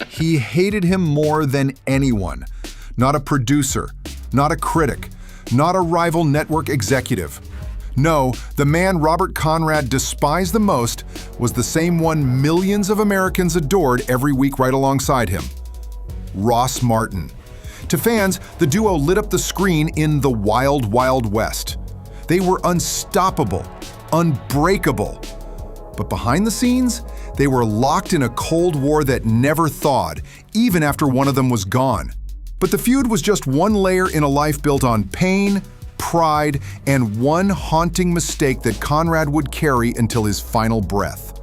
He hated him more than anyone. Not a producer, not a critic, not a rival network executive. No, the man Robert Conrad despised the most was the same one millions of Americans adored every week right alongside him. Ross Martin. To fans, the duo lit up the screen in the Wild Wild West. They were unstoppable, unbreakable. But behind the scenes, they were locked in a Cold War that never thawed, even after one of them was gone. But the feud was just one layer in a life built on pain, pride, and one haunting mistake that Conrad would carry until his final breath.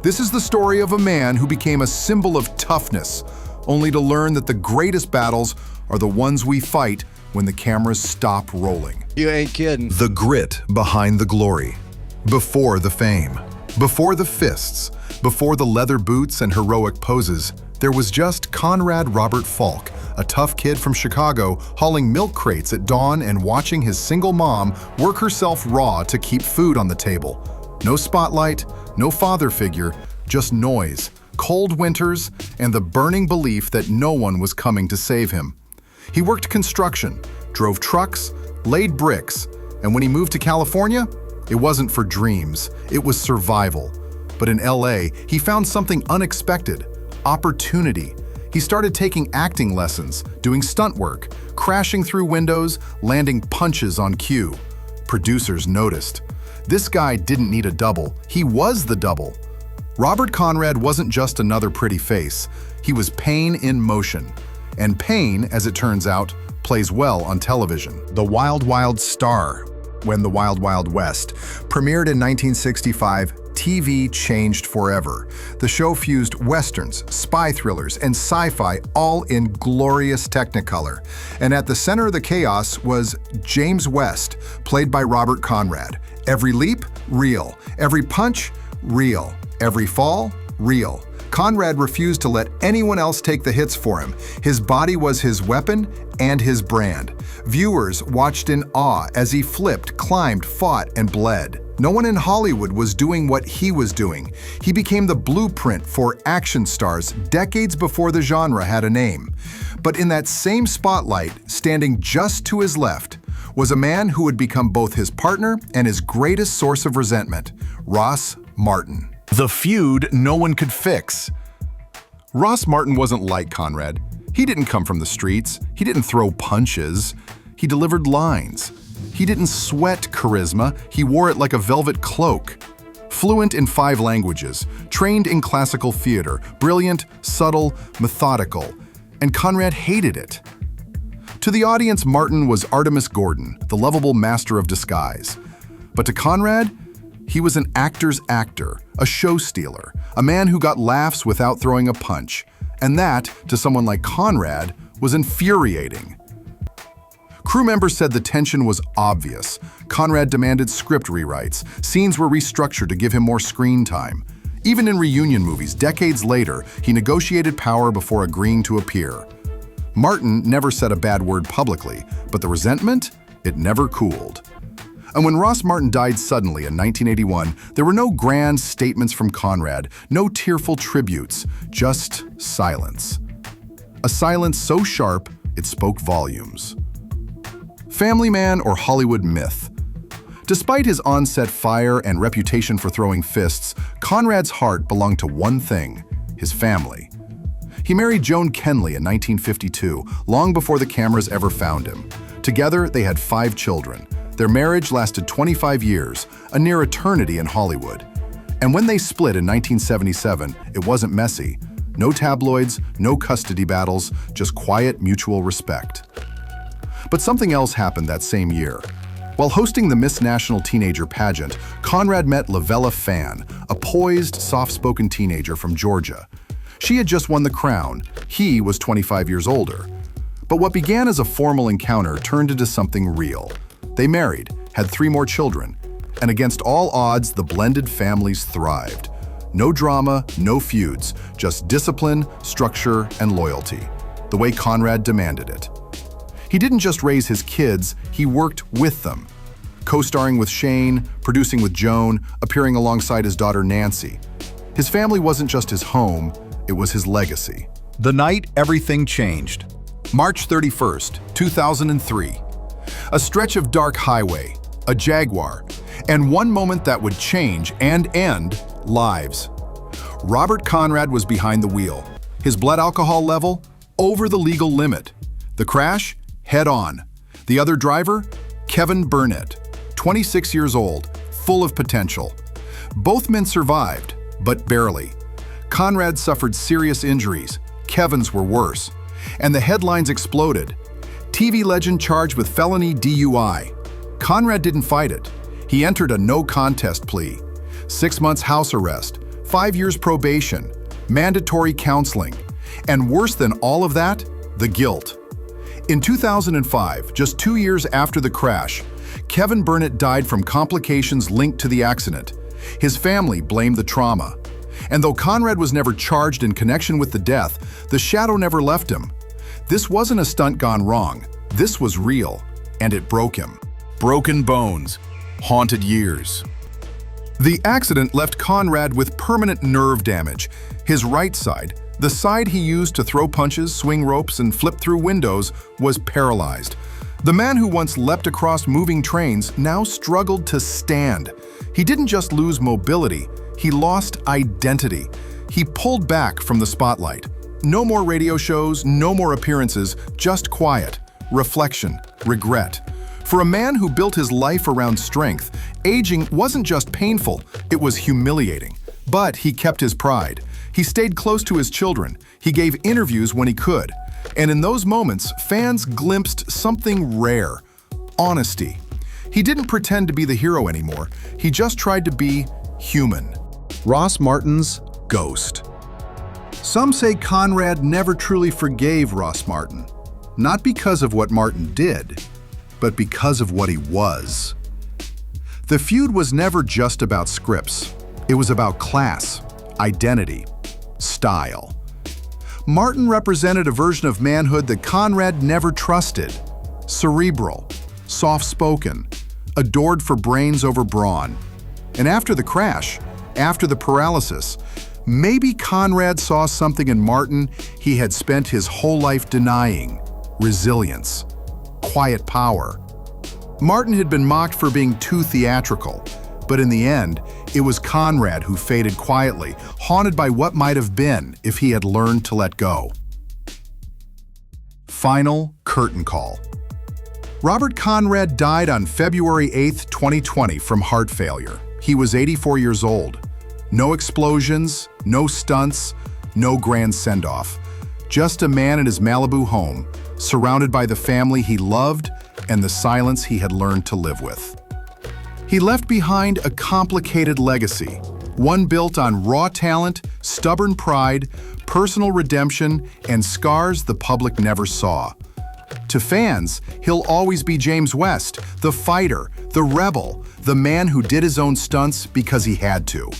This is the story of a man who became a symbol of toughness, only to learn that the greatest battles are the ones we fight when the cameras stop rolling. You ain't kidding. The grit behind the glory. Before the fame. Before the fists. Before the leather boots and heroic poses, there was just Conrad Robert Falk, a tough kid from Chicago hauling milk crates at dawn and watching his single mom work herself raw to keep food on the table. No spotlight, no father figure, just noise, cold winters, and the burning belief that no one was coming to save him. He worked construction, drove trucks, laid bricks, and when he moved to California, it wasn't for dreams, it was survival. But in LA, he found something unexpected, opportunity. He started taking acting lessons, doing stunt work, crashing through windows, landing punches on cue. Producers noticed. This guy didn't need a double, he was the double. Robert Conrad wasn't just another pretty face, he was pain in motion. And pain, as it turns out, plays well on television. The Wild Wild Star, when the Wild Wild West, premiered in 1965, TV changed forever. The show fused westerns, spy thrillers, and sci-fi all in glorious technicolor. And at the center of the chaos was James West, played by Robert Conrad. Every leap, real. Every punch, real. Every fall, real. Conrad refused to let anyone else take the hits for him. His body was his weapon and his brand. Viewers watched in awe as he flipped, climbed, fought, and bled. No one in Hollywood was doing what he was doing. He became the blueprint for action stars decades before the genre had a name. But in that same spotlight, standing just to his left, was a man who would become both his partner and his greatest source of resentment, Ross Martin. The feud no one could fix. Ross Martin wasn't like Conrad. He didn't come from the streets. He didn't throw punches. He delivered lines. He didn't sweat charisma. He wore it like a velvet cloak. Fluent in 5 languages, trained in classical theater, brilliant, subtle, methodical. And Conrad hated it. To the audience, Martin was Artemis Gordon, the lovable master of disguise. But to Conrad, he was an actor's actor, a show stealer, a man who got laughs without throwing a punch. And that, to someone like Conrad, was infuriating. Crew members said the tension was obvious. Conrad demanded script rewrites. Scenes were restructured to give him more screen time. Even in reunion movies, decades later, he negotiated power before agreeing to appear. Martin never said a bad word publicly, but the resentment, it never cooled. And when Ross Martin died suddenly in 1981, there were no grand statements from Conrad, no tearful tributes, just silence. A silence so sharp, it spoke volumes. Family man or Hollywood myth? Despite his on-set fire and reputation for throwing fists, Conrad's heart belonged to one thing, his family. He married Joan Kenley in 1952, long before the cameras ever found him. Together, they had 5 children. Their marriage lasted 25 years, a near eternity in Hollywood. And when they split in 1977, it wasn't messy. No tabloids, no custody battles, just quiet mutual respect. But something else happened that same year. While hosting the Miss National Teenager pageant, Conrad met Lavella Fan, a poised, soft-spoken teenager from Georgia. She had just won the crown. He was 25 years older. But what began as a formal encounter turned into something real. They married, had 3 more children, and against all odds, the blended families thrived. No drama, no feuds, just discipline, structure, and loyalty, the way Conrad demanded it. He didn't just raise his kids, he worked with them, co-starring with Shane, producing with Joan, appearing alongside his daughter Nancy. His family wasn't just his home, it was his legacy. The night everything changed. March 31st, 2003. A stretch of dark highway, a Jaguar, and one moment that would change and end lives. Robert Conrad was behind the wheel. His blood alcohol level over the legal limit. The crash, head on. The other driver, Kevin Burnett, 26 years old, full of potential. Both men survived, but barely. Conrad suffered serious injuries. Kevin's were worse. And the headlines exploded. TV legend charged with felony DUI. Conrad didn't fight it. He entered a no-contest plea. 6 months house arrest, 5 years probation, mandatory counseling, and worse than all of that, the guilt. In 2005, just 2 years after the crash, Kevin Burnett died from complications linked to the accident. His family blamed the trauma. And though Conrad was never charged in connection with the death, the shadow never left him. This wasn't a stunt gone wrong. This was real, and it broke him. Broken bones, haunted years. The accident left Conrad with permanent nerve damage. His right side, the side he used to throw punches, swing ropes, and flip through windows, was paralyzed. The man who once leapt across moving trains now struggled to stand. He didn't just lose mobility, he lost identity. He pulled back from the spotlight. No more radio shows, no more appearances, just quiet, reflection, regret. For a man who built his life around strength, aging wasn't just painful, it was humiliating. But he kept his pride. He stayed close to his children. He gave interviews when he could. And in those moments, fans glimpsed something rare: honesty. He didn't pretend to be the hero anymore. He just tried to be human. Ross Martin's ghost. Some say Conrad never truly forgave Ross Martin, not because of what Martin did, but because of what he was. The feud was never just about scripts. It was about class, identity, style. Martin represented a version of manhood that Conrad never trusted. Cerebral, soft-spoken, adored for brains over brawn. And after the crash, after the paralysis, maybe Conrad saw something in Martin he had spent his whole life denying: resilience, quiet power. Martin had been mocked for being too theatrical, but in the end, it was Conrad who faded quietly, haunted by what might have been if he had learned to let go. Final curtain call. Robert Conrad died on February 8, 2020 from heart failure. He was 84 years old. No explosions, no stunts, no grand send-off. Just a man in his Malibu home, surrounded by the family he loved and the silence he had learned to live with. He left behind a complicated legacy, one built on raw talent, stubborn pride, personal redemption, and scars the public never saw. To fans, he'll always be James West, the fighter, the rebel, the man who did his own stunts because he had to.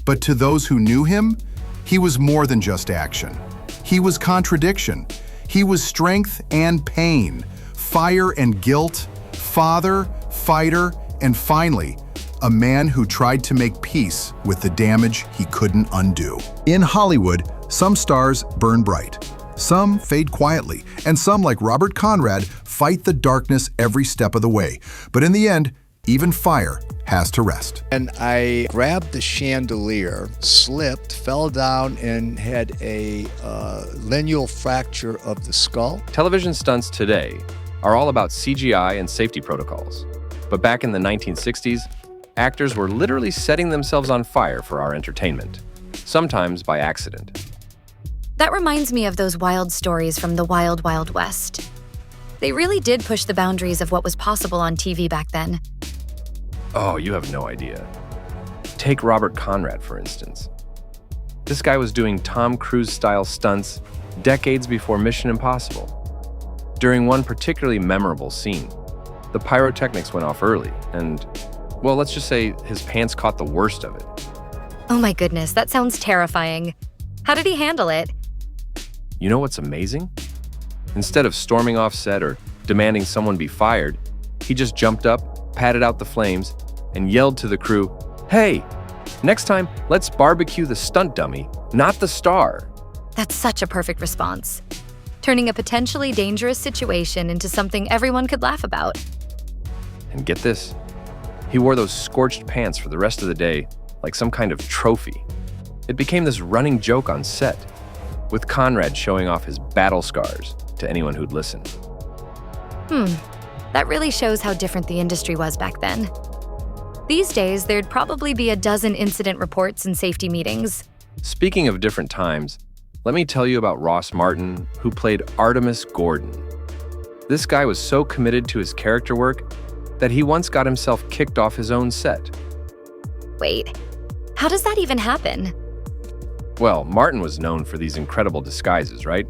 But to those who knew him, he was more than just action. He was contradiction. He was strength and pain, fire and guilt, father, fighter, and finally, a man who tried to make peace with the damage he couldn't undo. In Hollywood, some stars burn bright. Some fade quietly, and some, like Robert Conrad, fight the darkness every step of the way. But in the end, even fire has to rest. And I grabbed the chandelier, slipped, fell down, and had a lineal fracture of the skull. Television stunts today are all about CGI and safety protocols. But back in the 1960s, actors were literally setting themselves on fire for our entertainment, sometimes by accident. That reminds me of those wild stories from the Wild Wild West. They really did push the boundaries of what was possible on TV back then. Oh, you have no idea. Take Robert Conrad, for instance. This guy was doing Tom Cruise-style stunts decades before Mission Impossible. During one particularly memorable scene, the pyrotechnics went off early, and, well, let's just say his pants caught the worst of it. Oh my goodness, that sounds terrifying. How did he handle it? You know what's amazing? Instead of storming off set or demanding someone be fired, he just jumped up, patted out the flames, and yelled to the crew, "Hey, next time, let's barbecue the stunt dummy, not the star." That's such a perfect response. Turning a potentially dangerous situation into something everyone could laugh about. And get this, he wore those scorched pants for the rest of the day like some kind of trophy. It became this running joke on set, with Conrad showing off his battle scars to anyone who'd listen. That really shows how different the industry was back then. These days, there'd probably be a dozen incident reports and safety meetings. Speaking of different times, let me tell you about Ross Martin, who played Artemis Gordon. This guy was so committed to his character work that he once got himself kicked off his own set. Wait, how does that even happen? Well, Martin was known for these incredible disguises, right?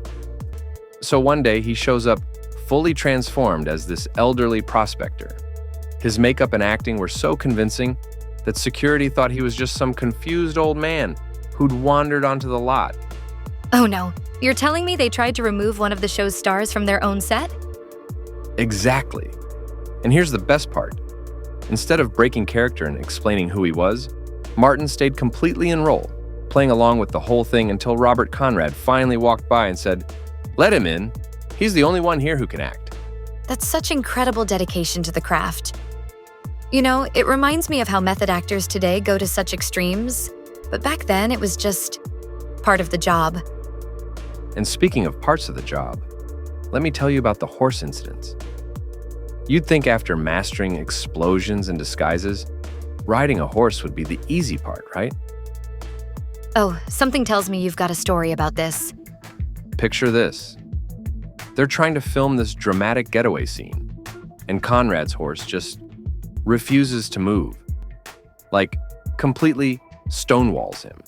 So one day he shows up fully transformed as this elderly prospector. His makeup and acting were so convincing that security thought he was just some confused old man who'd wandered onto the lot. Oh no, you're telling me they tried to remove one of the show's stars from their own set? Exactly. And here's the best part. Instead of breaking character and explaining who he was, Martin stayed completely in role, playing along with the whole thing until Robert Conrad finally walked by and said, "Let him in. He's the only one here who can act." That's such incredible dedication to the craft. You know, it reminds me of how method actors today go to such extremes, but back then it was just part of the job. And speaking of parts of the job, let me tell you about the horse incidents. You'd think after mastering explosions and disguises, riding a horse would be the easy part, right? Oh, something tells me you've got a story about this. Picture this. They're trying to film this dramatic getaway scene, and Conrad's horse just refuses to move. Like, completely stonewalls him.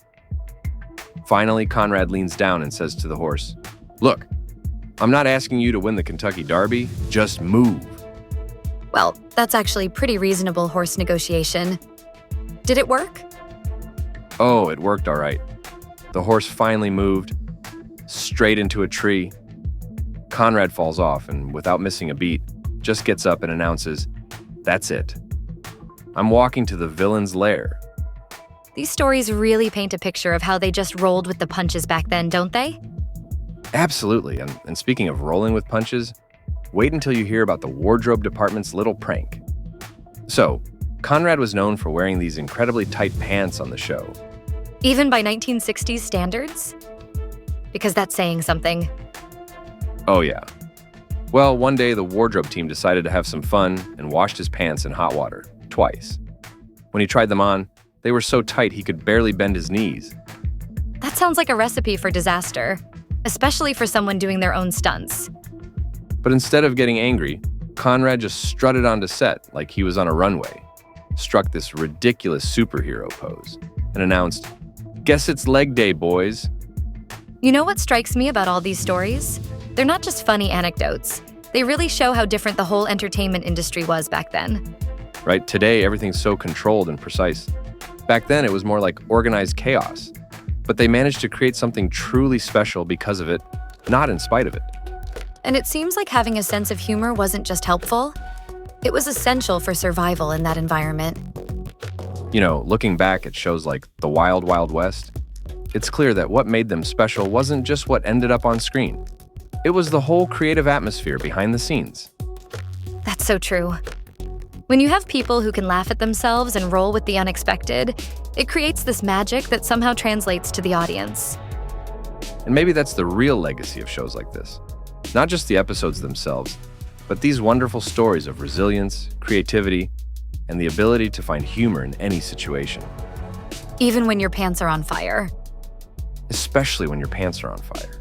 Finally, Conrad leans down and says to the horse, "Look, I'm not asking you to win the Kentucky Derby, just move." Well, that's actually pretty reasonable horse negotiation. Did it work? Oh, it worked all right. The horse finally moved, straight into a tree. Conrad falls off and, without missing a beat, just gets up and announces, "That's it. I'm walking to the villain's lair." These stories really paint a picture of how they just rolled with the punches back then, don't they? Absolutely. And speaking of rolling with punches, wait until you hear about the wardrobe department's little prank. So, Conrad was known for wearing these incredibly tight pants on the show. Even by 1960s standards? Because that's saying something. Oh yeah. Well, one day the wardrobe team decided to have some fun and washed his pants in hot water, twice. When he tried them on, they were so tight he could barely bend his knees. That sounds like a recipe for disaster, especially for someone doing their own stunts. But instead of getting angry, Conrad just strutted onto set like he was on a runway, struck this ridiculous superhero pose, and announced, "Guess it's leg day, boys." You know what strikes me about all these stories? They're not just funny anecdotes. They really show how different the whole entertainment industry was back then. Right? Today, everything's so controlled and precise. Back then, it was more like organized chaos. But they managed to create something truly special because of it, not in spite of it. And it seems like having a sense of humor wasn't just helpful. It was essential for survival in that environment. You know, looking back at shows like The Wild Wild West, it's clear that what made them special wasn't just what ended up on screen. It was the whole creative atmosphere behind the scenes. That's so true. When you have people who can laugh at themselves and roll with the unexpected, it creates this magic that somehow translates to the audience. And maybe that's the real legacy of shows like this. Not just the episodes themselves, but these wonderful stories of resilience, creativity, and the ability to find humor in any situation. Even when your pants are on fire. Especially when your pants are on fire.